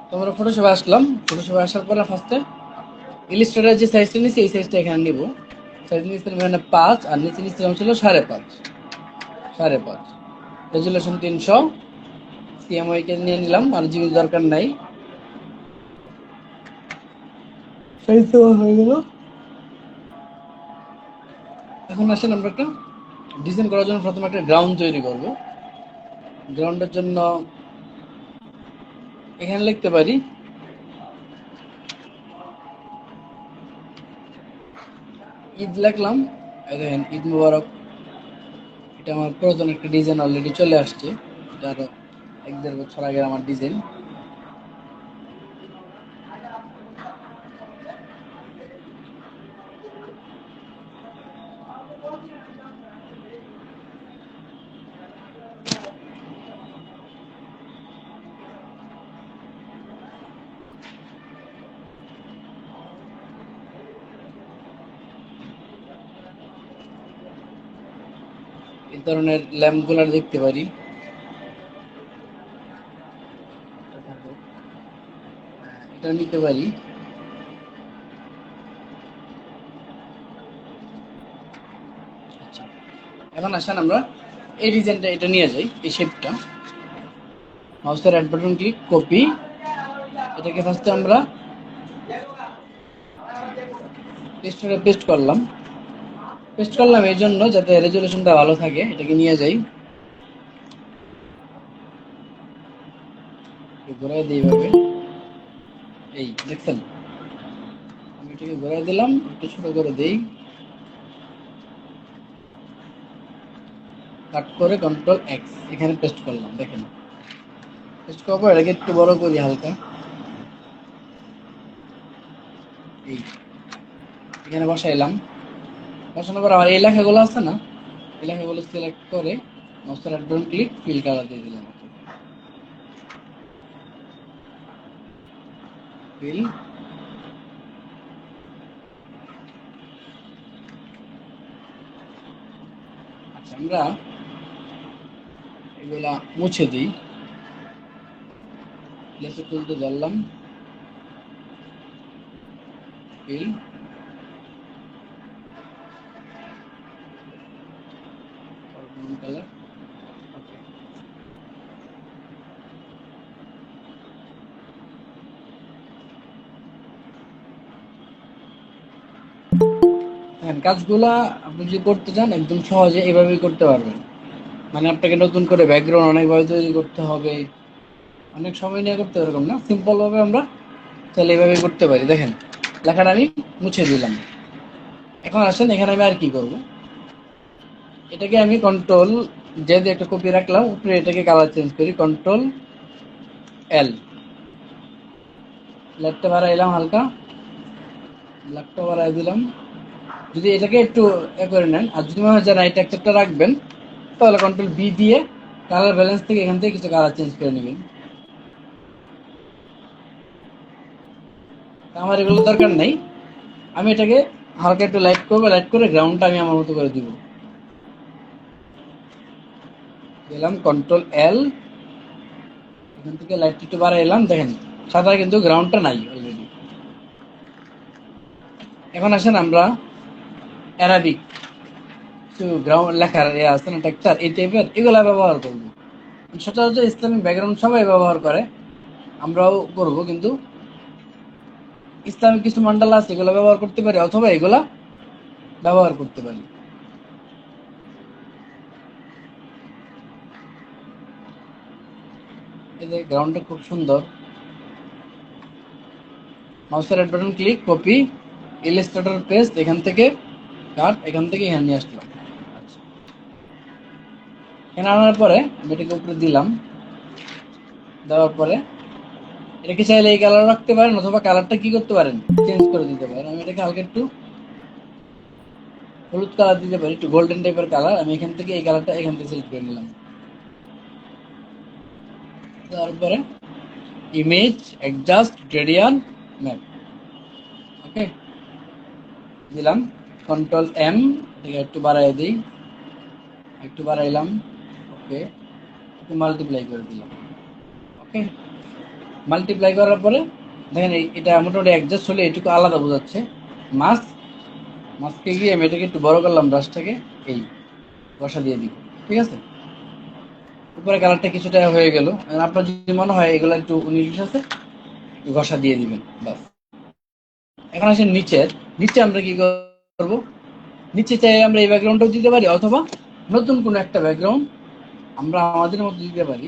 তো আমরা ফটোশপে আসলাম। ফটোশপে আসার পরে ফার্স্টে ইলিস্ট্রেটর যে সাইজটা নিয়েছি এই সাইজটা এখানে নিব। সাইজ নিয়েছিলাম এখানে 5 আর নিচে নিয়েছিলাম ছিল 5.5 5.5। রেজুলেশন 300। সিএমওয়াই কে নিয়ে নিলাম, আর জিবি দরকার নাই। সাইজ দেওয়া হয়ে গেল। এখন আসেন আমরা একটা ডিজাইন করার জন্য প্রথমে একটা গ্রাউন্ড তৈরি করব। গ্রাউন্ডের জন্য এখানে লিখতে পারি ঈদ লিখলাম। এই দেখেন ঈদ মুবারক। এটা আমার পুরাতন একটা ডিজাইন অলরেডি চলে আসছে। এটা আরো 1-1.5 বছর আগের আমার ডিজাইন। এই ধরনের ল্যাম্প গুলো দেখতে পারি। এটা নিতে পারি। আচ্ছা, এখন আসেন আমরা এই ডিজাইনটা এটা নিয়ে যাই। এই শেপটা মাউসের রাইট বাটন ক্লিক কপি। এটাকে ফার্স্টে আমরা পেস্টে পেস্ট করলাম। পেস্ট করলাম এই জন্য যাতে রেজুলেশনটা ভালো থাকে। এটাকে নিয়ে যাই, ঘুরাই দিই এইভাবে। এই দেখছেন, আমি এটাকে ঘুরাই দিলাম, একটু ছোট করে দেই, কাট করে কন্ট্রোল এক্স এখানে পেস্ট করলাম। দেখেন পেস্ট করার পর এটাকে একটু বড় করি হালকা। এই এখানে বসাইলাম। বসানোর পর আমার এই লেখাগুলো আছে না, এই লেখাগুলো সিলেক্ট করে মাউসের right button click fill colour দিয়ে দিলাম। ফিল। আচ্ছা, আমরা এগুলা মুছে দিই। লেসে তুলতে ধরলাম, ফিল কালার। হ্যাঁ, কাজগুলা আপনি যদি করতে চান একদম সহজে এভাবেই করতে পারবেন। মানে আপনাকে নতুন করে ব্যাকগ্রাউন্ড অনেকভাবে তৈরি করতে হবে, অনেক সময় নিয়ে করতে হবে এরকম না। সিম্পল ভাবে আমরা তাহলে এভাবে করতে পারি। দেখেন লেখাটা আমি মুছে দিলাম। এখন আসেন এখানে আমি আর কি করব, এটাকে আমি কন্ট্রোল যে দিয়ে একটা কপি রাখলাম, উপরে এটাকে কালার চেঞ্জ করি, কন্ট্রোল এল। লাইটটা বাড়াইলাম হালকা, ব্ল্যাকটা বাড়াই দিলাম। যদি এটাকে একটু করে নেন, আর যদি মনে হয় যে না এই টেক্সচারটা রাখবেন, তাহলে কন্ট্রোল বি দিয়ে কালার ব্যালেন্স থেকে এখান থেকে কিছু কালার চেঞ্জ করে নেবেন। আমার এগুলো দরকার নাই। আমি এটাকে হালকা একটু লাইট করবো, লাইট করে গ্রাউন্ডটা আমি আমার মতো করে দিব। দিলাম কন্ট্রোল এল, এখান থেকে লাইট একটু বাড়াই এলাম। দেখেন সাদা কিন্তু গ্রাউন্ডটা নাই অলরেডি। এখন আসেন আমরা অ্যারাবিক কিছু গ্রাউন্ড লেখার আছে না টেক্সচার, এই টাইপের এগুলা ব্যবহার করব। সচরাচর ইসলামিক ব্যাকগ্রাউন্ড সবাই ব্যবহার করে, আমরাও করব, কিন্তু ইসলামিক কিছু মন্ডালা আছে এগুলো ব্যবহার করতে পারি, অথবা এগুলা ব্যবহার করতে পারি। এই যে গ্রাউন্ডটা খুব সুন্দর। মাউসের right button click copy, illustrator paste, এখান থেকে কাট, এখান থেকে এখানে নিয়ে আসলাম। আচ্ছা, এখানে আনার পরে আমি এটাকে উপরে দিলাম। দেওয়ার পরে এটাকে চাইলে এই কালার রাখতে পারেন, অথবা কালারটা কি করতে পারেন চেঞ্জ করে দিতে পারেন। আমি এটাকে হালকা একটু হলুদ কালার দিতে পারি, একটু গোল্ডেন টাইপের কালার। আমি এখান থেকে এই কালারটা এখান থেকে সিলেক্ট করে নিলাম। তারপরে image adjust gradient map, okay দিলাম। কন্ট্রোল এম, এটাকে একটু বাড়াই দিই, একটু বাড়াইলাম, ওকে একটু মাল্টিপ্লাই করে দিলাম, ওকে। মাল্টিপ্লাই করার পরে দেখেন এটা মোটামুটি অ্যাডজাস্ট হলে এটুকু আলাদা বোঝাচ্ছে। মাস্ক মাস্কে গিয়ে আমি এটাকে একটু বড় করলাম ব্রাশটাকে, এই বসা দিয়ে দিব। ঠিক আছে, উপরে কালারটা কিছুটা হয়ে গেল। আপনার যদি মনে হয় এগুলো একটু 19-20 আছে, ঘষা দিয়ে দিবেন বাস। এখন আসেন নিচে আমরা কি করব, নিচে চাই আমরা এই ব্যাকগ্রাউন্ডটাও দিতে পারি, অথবা নতুন কোনো একটা ব্যাকগ্রাউন্ড আমরা আমাদের মতো দিতে পারি।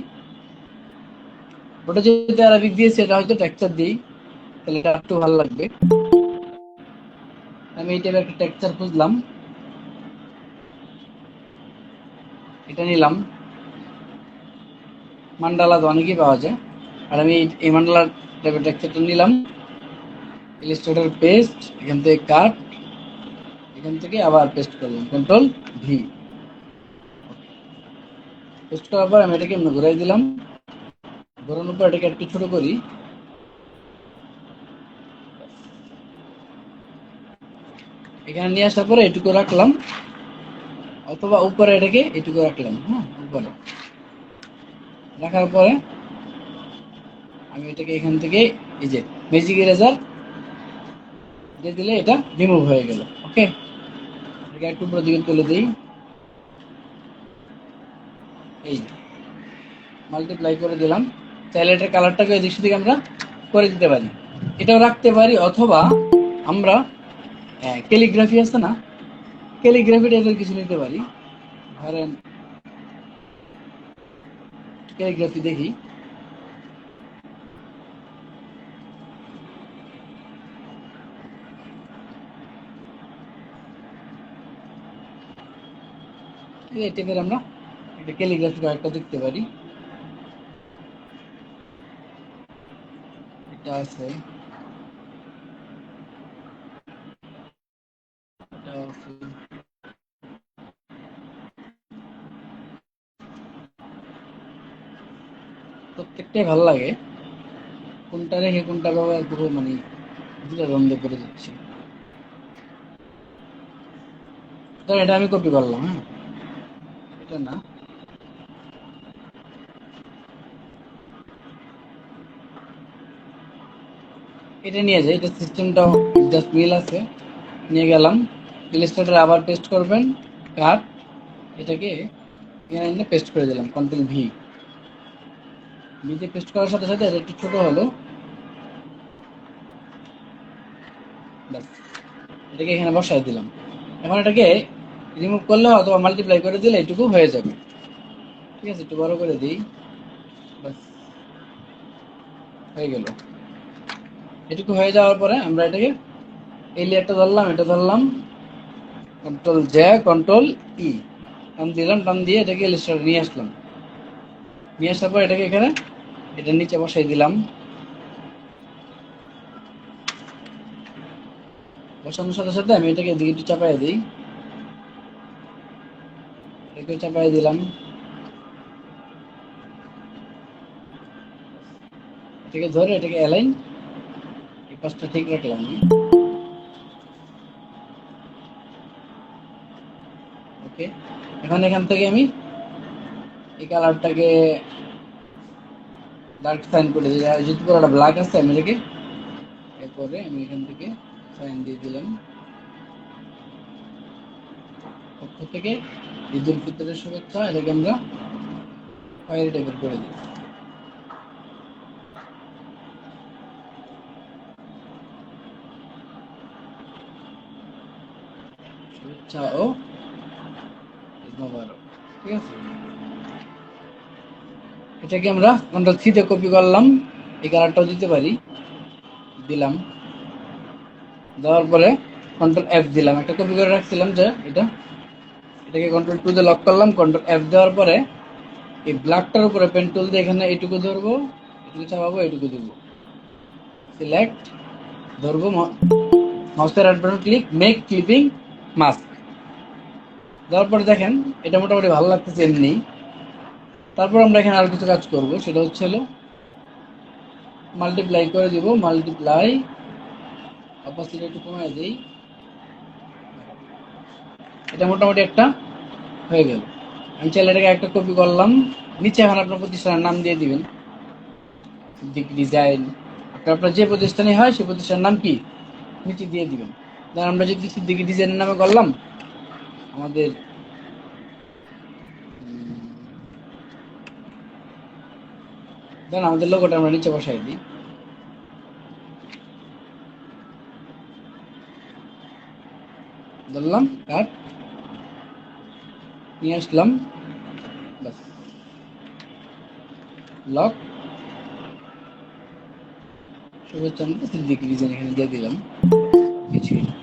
ওটা যেহেতু অ্যারাবিক দিয়েছে, এটা হয়তো টেক্সচার দিই, তাহলে এটা একটু ভালো লাগবে। আমি এই টাইপের একটা টেক্সচার খুঁজলাম, এটা নিলাম। মান্ডালা তো অনেকই পাওয়া যায়, আর আমি এই মান্ডালা টাইপের টেক্সচারটা নিলাম। ইলাস্ট্রেটর পেস্ট, এখান থেকে কাট, এখান থেকে আবার পেস্ট করলাম, কন্ট্রোল ভি। পেস্ট করার পর আমি এটাকে এমনি ঘুরাই দিলাম। ঘোরানোর পর এটাকে একটু ছোট করি। এখানে নিয়ে আসার পরে এটুকু রাখলাম, অথবা উপরে এটাকে এটুকু রাখলাম। হ্যাঁ, উপরে রাখার পরে আমি এটাকে এখান থেকে এই যে ম্যাজিক ইরেজার দিয়ে দিলে এটা রিমুভ হয়ে গেল। ওকে, এটাকে একটু উপরের দিকে তুলে দিই, এই মাল্টিপ্লাই করে দিলাম। চাইলে এটার কালারটাকে এদিক সেদিকে আমরা করে দিতে পারি, এটাও রাখতে পারি, অথবা আমরা ক্যালিগ্রাফি আছে না, ক্যালিগ্রাফি টাইপের কিছু নিতে পারি। ধরেন ক্যালিগ্রাফি দেখি, এই টাইপের আমরা একটা ক্যালিগ্রাফি কয়েকটা দেখতে পারি। এটা আছে, এটা আছে, প্রত্যেকটাই ভালো লাগে। কোনটা রেখে কোনটা ব্যবহার করবো মানে দুটা দ্বন্দ্ব করে দিচ্ছি। ধর এটা আমি কপি করলাম, হ্যাঁ, এটা না, এটা নিয়ে যাই, এটা সিস্টেমটা জাস্ট মিল আছে, নিয়ে গেলাম। ইলাস্ট্রেটর আবার পেস্ট করবেন, কাট, এটাকে এখানে এনে পেস্ট করে দিলাম, কন্ট্রোল ভি। ভিতে পেস্ট করার সাথে সাথে এটা একটু ছোট হলো, ব্যাস, এটাকে এখানে বসাই দিলাম। এখন এটাকে রিমুভ করলে অথবা মাল্টিপ্লাই করে দিলে এটুকু হয়ে যাবে। ঠিক আছে, একটু বড় করে দিই, ব্যাস হয়ে গেল। এটুকু হয়ে যাওয়ার পরে আমরা এটাকে এই লেয়ারটা ধরলাম, এটা ধরলাম, কন্ট্রোল জে, কন্ট্রোল ই, টান দিলাম, টান দিয়ে এটাকে ইলাস্ট্রেটর নিয়ে আসলাম। নিয়ে আসার পর এটাকে এখানে এটার নিচে বসাই দিলাম। বসানোর সাথে সাথে আমি এটাকে এদিকে একটু চাপাই দিই, এটাকে চাপাই দিলাম, এটাকে ধরে এটাকে অ্যালাইন, এই পাশটা ঠিক রাখলাম আমি। ওকে, এখন এখান থেকে আমি এই কালারটাকে ডার্ক সাইন করে দিই, আর যেহেতু পুরোটা ব্ল্যাক আছে আমি এটাকে এরপরে আমি এখান থেকে সাইন দিয়ে দিলাম। পক্ষ থেকে ঈদ উল ফিতরের শুভেচ্ছা, এটাকে আমরা খয়েরি টাইপের করে দিই। শুভেচ্ছা ও ঈদ মোবারক। ঠিক আছে, এটাকে আমরা কন্ট্রোল সি তে কপি করলাম, এই কালারটাও দিতে পারি, দিলাম। দেওয়ার পরে কন্ট্রোল এফ দিলাম, একটা কপি করে রাখছিলাম যে এটা, এটাকে কন্ট্রোল টু দিয়ে লক করলাম। কন্ট্রোল এফ দেওয়ার পরে এই ব্ল্যাকটার উপরে পেন টুল দিয়ে এখানে এইটুকু ধরবো, এটুকু চাপাবো, এইটুকু দেবো, সিলেক্ট, ধরবো, মাউসের right button click, make clipping mask দেওয়ার পরে দেখেন এটা মোটামুটি ভালো লাগতেছে এমনি। তারপর আমরা এখানে আর কিছু কাজ করব, সেটা হচ্ছে হলো মাল্টিপ্লাই করে দিব, মাল্টিপ্লাই, অপাসিটি একটু কমায় দিই, এটা মোটামুটি একটা হয়ে গেল। আমি চাইলে এটাকে একটা কপি করলাম, নিচে এখন আপনার প্রতিষ্ঠানের নাম দিয়ে দিবেন, সিদ্দিক ডিজাইন, আপনার যে প্রতিষ্ঠানে হয় সেই প্রতিষ্ঠানের নাম কি নিচে দিয়ে দিবেন। ধর আমরা যদি সিদ্দিকি ডিজাইনের নামে করলাম, আমাদের ধরেন আমাদের লোগোটা আমরা নিচে বসাই দিই, ধরলাম কাট নিয়ে আসলাম, বাস লক শুভেচ্ছা সিদ্দিকি ডিজাইন এখানে দিয়ে দিলাম, কিছুই না।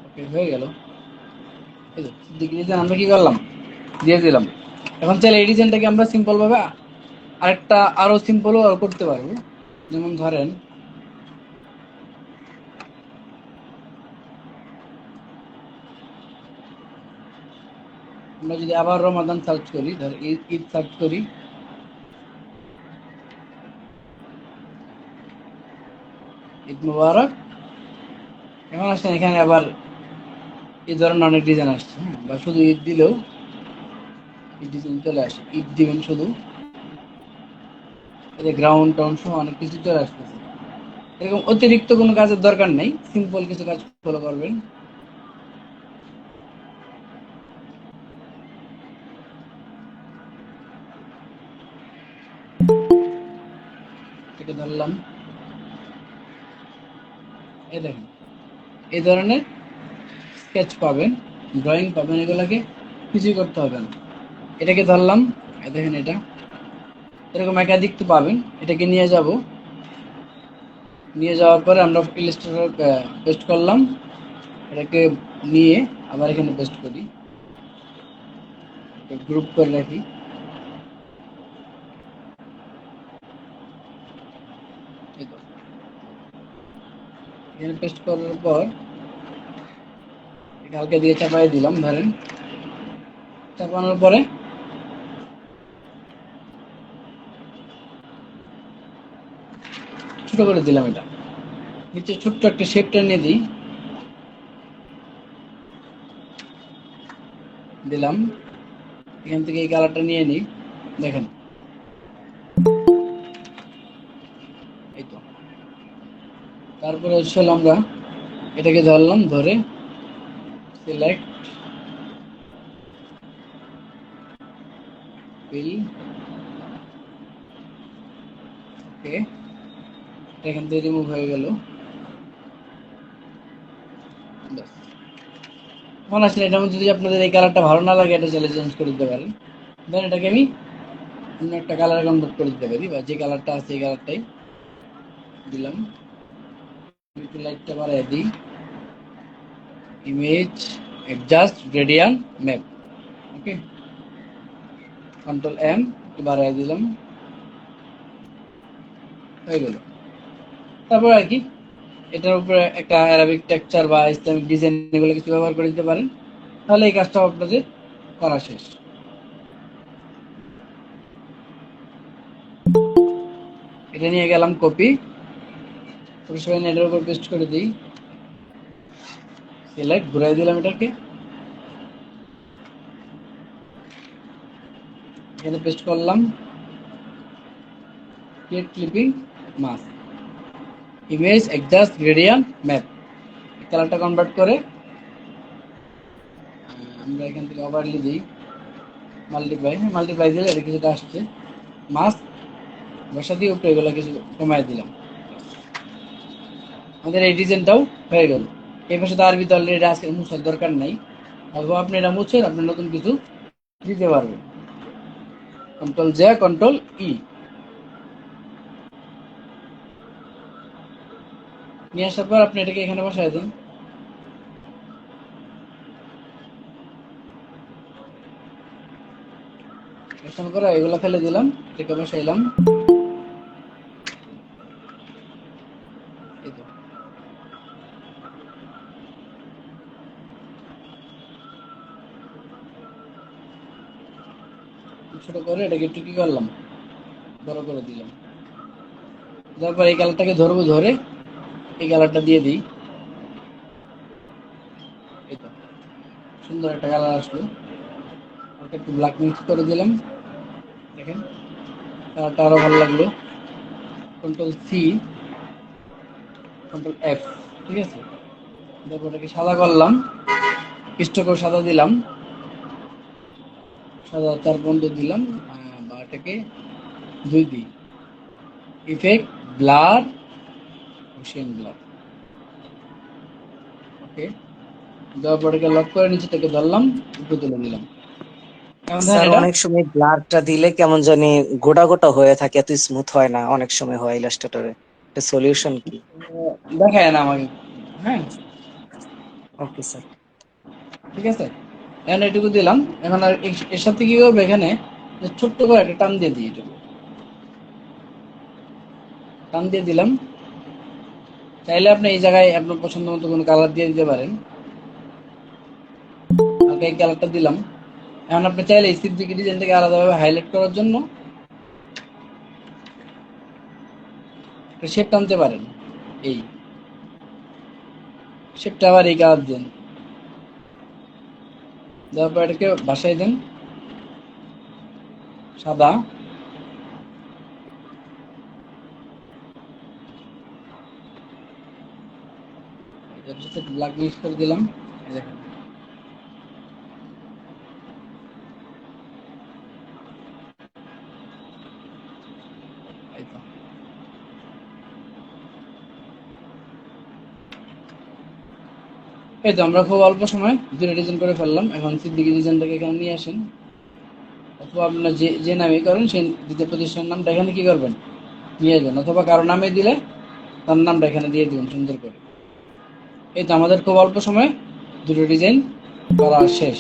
ওকে, হয়ে গেল। এই তো সিদ্দিকি ডিজাইন আমরা কি করলাম, দিয়ে দিলাম। এখন চাইলে এই ডিজাইনটাকে আমরা সিম্পল ভাবে আরেকটা আরো সিম্পলও করতে পারবো। যেমন ধরেন আমরা যদি আবার রমাদান সার্চ করি, ধর ঈদ সার্চ করি, ঈদ মুবারক, এখন আসছেন এখানে আবার এই ধরনের অনেক ডিজাইন আসছে, হ্যাঁ, বা শুধু ঈদ দিলেও ঈদ ডিজাইন চলে আসে, ঈদ দিবেন শুধু, এই যে গ্রাউন্ড টাউন সহ অনেক কিছু চলে আসতেছে। এরকম অতিরিক্ত কোনো কাজের দরকার নেই, সিম্পল কিছু কাজ ফলো করবেন। এটা ধরলাম, এই দেখেন এই ধরনের স্কেচ পাবেন, ড্রয়িং পাবেন, এগুলাকে কিছুই করতে হবে না। এটাকে ধরলাম, এই দেখেন এটা এরকম একাধিক তো পাবেন, এটাকে নিয়ে যাব, নিয়ে যাওয়ার পরে আমরা ইলাস্ট্রেটর পেস্ট করলাম, এটাকে নিয়ে আবার এখানে পেস্ট করি, গ্রুপ করে রাখি, এই তো এখানে পেস্ট করার পর হালকা দিয়ে চাপাই দিলাম, ধরেন চাপানোর পরে ছোট করে দিলাম, এটা নিচে ছোট্ট একটা শেপটা নিয়ে দিই, দিলাম, এখান থেকে এই কালারটা নিয়ে নিই, দেখেন এই তো। তারপরে হচ্ছে আমরা এটাকে ধরলাম, ধরে সিলেক্ট ফিল, ওকে, এখান থেকে রিমুভ হয়ে গেল, এখন আসলে এটার মধ্যে যদি আপনাদের এই কালারটা ভালো না লাগে, এটা চাইলে চেঞ্জ করে দিতে পারেন। দেন এটাকে আমি অন্য একটা কালারে কনভার্ট করে দিতে পারি, বা যে কালারটা আছে এই কালারটাই দিলাম, একটু লাইটটা বাড়াই দিই, ইমেজ অ্যাডজাস্ট গ্রেডিয়েন্ট ম্যাপ, ওকে, কন্ট্রোল এম একটু বাড়াই দিলাম, হয়ে গেল। তারপর আর কি এটার উপরে একটা অ্যারাবিক টেক্সচার বা ইসলামিক ডিজাইন এগুলো কিছু ব্যবহার করে দিতে পারেন, তাহলে এই কাজটা আপনাদের করা শেষ। এটা নিয়ে গেলাম কপি, সবাই নেটের উপর পেস্ট করে দিই, সিলেক্ট ঘুরাই দিলাম, এটাকে এখানে পেস্ট করলাম, create clipping mask, image adjust gradient map, কালারটা কনভার্ট করে আমরা এখান থেকে ওভারলি দিই, মাল্টিপ্লাই, হ্যাঁ মাল্টিপ্লাই দিলে এটা কিছুটা আসছে, মাস্ক বসা দিয়ে উপরে এগুলো কিছু কমায় দিলাম, আমাদের এই ডিজাইনটাও হয়ে গেল। এই পাশে তো আরবিতে অলরেডি আজকে মুছার দরকার নাই, অথবা আপনি এটা মুছে আপনি নতুন কিছু দিতে পারবেন, কন্ট্রোল জে কন্ট্রোল ই নিয়ে আসার পর আপনি এটাকে এখানে বসায় দিন, বসানোর পরে এগুলো ফেলে দিলাম, এটাকে বসাইলাম, এই তো ছোট করে এটাকে একটু কি করলাম, বড় করে দিলাম, তারপর এই কালারটাকে ধরবো, ধরে এই কালারটা দিয়ে দিই, এই তো সুন্দর একটা কালার আসলো। একটু ব্ল্যাক মিক্স করে দিলাম, দেখেন কালারটা আরো ভালো লাগলো। কন্ট্রোল সি, কন্ট্রোল এফ, ঠিক আছে। তারপর এটাকে সাদা করলাম, স্ট্রোকও সাদা দিলাম, সাদা 4 পর্যন্ত দিলাম, বা এটাকে 2 দিই, ইফেক্ট ব্লার, ওশিয়ান ব্লার, ওকে। দেওয়ার পর এটাকে লক করে নিচে থেকে ধরলাম, উপরে তুলে দিলাম। এখন দেখেন স্যার এটা অনেক সময় ব্লারটা দিলে কেমন জানি গোটা গোটা হয়ে থাকে, এত স্মুথ হয় না, অনেক সময় হয় ইলাস্ট্রেটরে। এটা সলিউশন কি? দেখায় না আমাকে, হ্যাঁ ওকে স্যার। ঠিক আছে। এখন এটুকু দিলাম। এখন আর এর সাথে কি করবো, এখানে যে ছোট্ট করে একটা টান দিয়ে দিই, এটুকু টান দিয়ে দিলাম। চাইলে আপনি এই জায়গায় আপনার পছন্দ মতো কোনো কালার দিয়ে দিতে পারেন। হালকা এই কালারটা দিলাম। এখন আপনি চাইলে এই সিদ্দিকি ডিজাইনটাকে আলাদাভাবে হাইলাইট করার জন্য একটা শেপ টানতে পারেন। এই শেপটা আবার এই কালার দেন, দেওয়ার পর এটাকে বাসায় দেন সাদা, এর সাথে ব্ল্যাক মিক্স করে দিলাম, এই দেখেন। এই তো, এই তো আমরা খুব অল্প সময় দুটো ডিজাইন করে ফেললাম। এখন সিদ্দিকি ডিজাইনটাকে এখানে নিয়ে আসেন, অথবা আপনার যে যে নামে করেন সেই দ্বিতীয় প্রতিষ্ঠানের নামটা এখানে কি করবেন, নিয়ে যাবেন, অথবা কারো নামে দিলে তার নামটা এখানে দিয়ে দিবেন সুন্দর করে। এই তো আমাদের খুব অল্প সময় দুটো ডিজাইন করা শেষ।